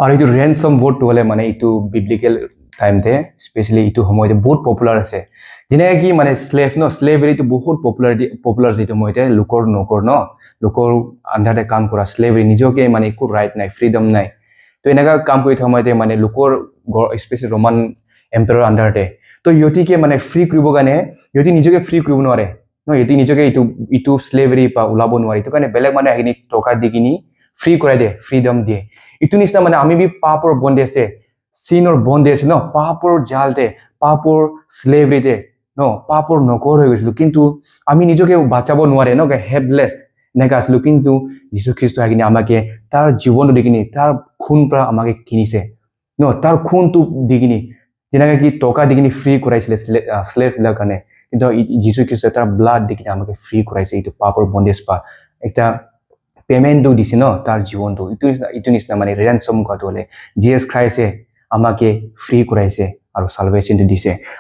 আৰু এইটো ৰেনচম ভোট হ'লে মানে এইটো বিব্লিকেল টাইমতে স্পেচিয়েলি এইটো সময়তে বহুত পপুলাৰ আছে যেনেকৈ কি মানে স্লেভেৰীটো বহুত পপুলাৰ যিটো সময়তে লোকৰ নকৰ ন লোকৰ আণ্ডাৰতে কাম কৰা স্লেভেৰী নিজকে মানে একো ৰাইট নাই ফ্ৰীডম নাই তো এনেকুৱা কাম কৰি থকা সময়তে মানে লোকৰ স্পেচিয়েলি ৰোমান এম্পায়াৰৰ আণ্ডাৰতে তো ইহঁতিকে মানে ফ্ৰী কৰিবৰ কাৰণে ইহঁতি নিজকে ফ্ৰী কৰিব নোৱাৰে ন ইহঁতি নিজকে ইটো স্লেভেৰী পৰা ওলাব নোৱাৰে এইটো কাৰণে বেলেগ মানুহে আহি টকা দি কিনি ফ্ৰী কৰাই দিয়ে ফ্ৰীডম দিয়ে ইটো নিচিনা মানে আমি পাপৰ বন্দী আছে চিনৰ বন্দী আছে ন পাপৰ জালতে পাপৰ স্লেভেৰীতে ন পাপৰ নকৰ হৈ গৈছিলো কিন্তু আমি নিজকে বাচাব নোৱাৰে ন হেল্পলেছ এনেকা আছিলো কিন্তু যীশু খ্ৰীষ্ট আহি কিনি আমাকে তাৰ জীৱনটো দি কিনি তাৰ খুন পৰা আমাকে কিনিছে ন তাৰ খুনটো দি কিনি যেনেকৈ কি টকা দি কিনি ফ্ৰী কৰাইছিলে স্লেভবিলাকৰ কাৰণে কিন্তু যীশু খ্ৰীষ্ট তাৰ ব্লাড দি কিনি আমাকে ফ্ৰী কৰাইছে এইটো পাপৰ বন্দেজ পৰা একটা পেমেণ্টটো দিছে ন তাৰ জীৱনটো ইটো নিচিনা মানে ৰেনচম কৰাটো হ'লে জিজাছ খ্ৰাইষ্টে আমাকে ফ্ৰী কৰাইছে আৰু সালভেশনটো দিছে